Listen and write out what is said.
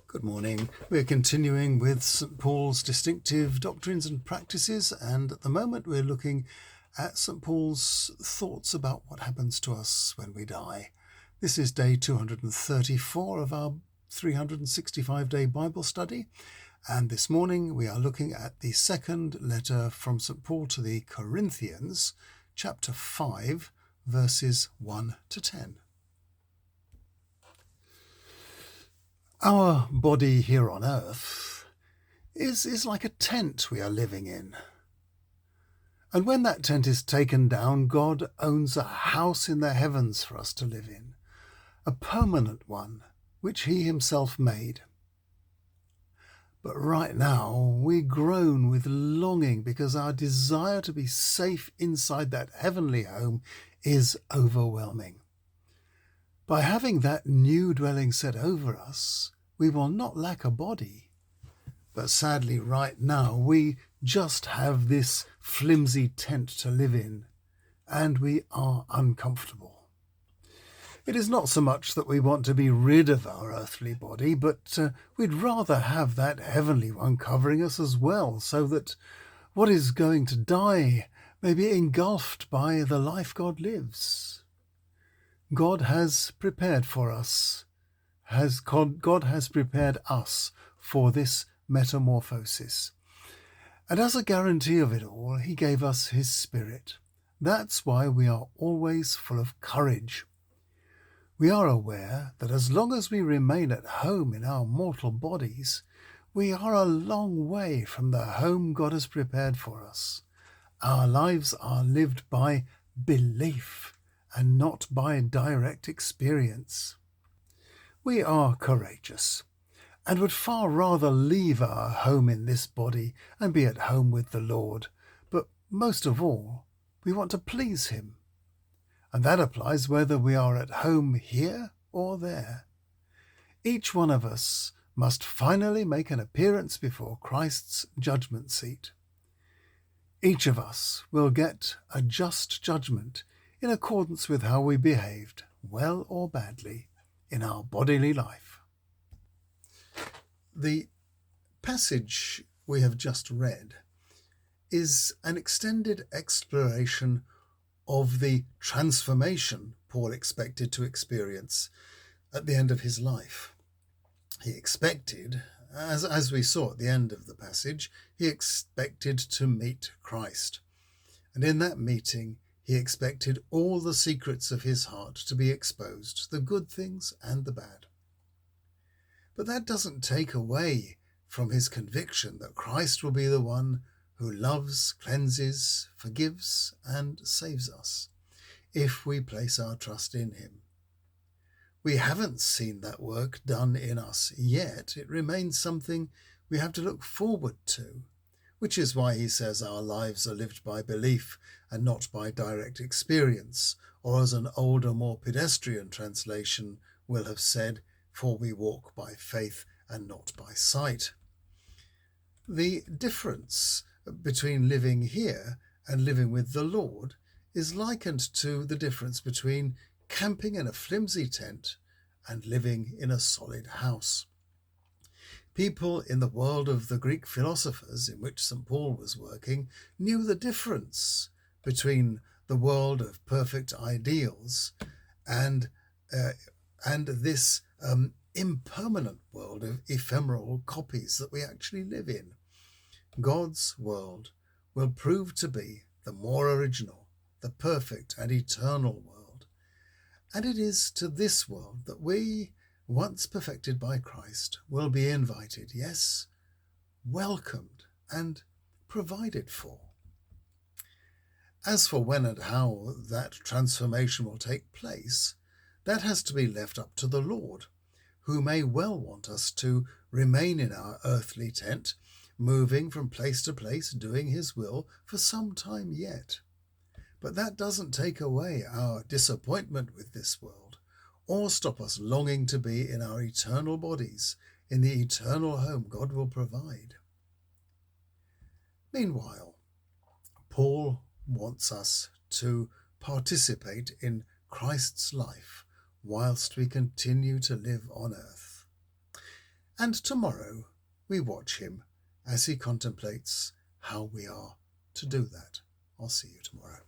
Good morning. We're continuing with St. Paul's distinctive doctrines and practices, and at the moment we're looking at St. Paul's thoughts about what happens to us when we die. This is day 234 of our 365-day Bible study, and this morning we are looking at the second letter from St. Paul to the Corinthians, chapter 5, verses 1 to 10. Our body here on earth is like a tent we are living in. And when that tent is taken down, God owns a house in the heavens for us to live in, a permanent one, which he himself made. But right now, we groan with longing because our desire to be safe inside that heavenly home is overwhelming. By having that new dwelling set over us, we will not lack a body. But sadly, right now, we just have this flimsy tent to live in, and we are uncomfortable. It is not so much that we want to be rid of our earthly body, but we'd rather have that heavenly one covering us as well, so that what is going to die may be engulfed by the life God lives. God has prepared for us, God has prepared us for this metamorphosis. And as a guarantee of it all, he gave us his Spirit. That's why we are always full of courage. We are aware that as long as we remain at home in our mortal bodies, we are a long way from the home God has prepared for us. Our lives are lived by belief and not by direct experience. We are courageous and would far rather leave our home in this body and be at home with the Lord. But most of all, we want to please him. And that applies whether we are at home here or there. Each one of us must finally make an appearance before Christ's judgment seat. Each of us will get a just judgment in accordance with how we behaved, well or badly, in our bodily life. The passage we have just read is an extended exploration of the transformation Paul expected to experience at the end of his life. He expected, as we saw at the end of the passage, he expected to meet Christ. And in that meeting, he expected all the secrets of his heart to be exposed, the good things and the bad. But that doesn't take away from his conviction that Christ will be the one who loves, cleanses, forgives, and saves us if we place our trust in him. We haven't seen that work done in us yet. It remains something we have to look forward to, which is why he says our lives are lived by belief and not by direct experience, or as an older, more pedestrian translation will have said, for we walk by faith and not by sight. The difference between living here and living with the Lord is likened to the difference between camping in a flimsy tent and living in a solid house. People in the world of the Greek philosophers in which St. Paul was working knew the difference between the world of perfect ideals and this impermanent world of ephemeral copies that we actually live in. God's world will prove to be the more original, the perfect and eternal world. And it is to this world that we, once perfected by Christ, will be invited, yes, welcomed and provided for. As for when and how that transformation will take place, that has to be left up to the Lord, who may well want us to remain in our earthly tent, moving from place to place, doing his will for some time yet. But that doesn't take away our disappointment with this world, or stop us longing to be in our eternal bodies, in the eternal home God will provide. Meanwhile, Paul wants us to participate in Christ's life whilst we continue to live on earth. And tomorrow we watch him as he contemplates how we are to do that. I'll see you tomorrow.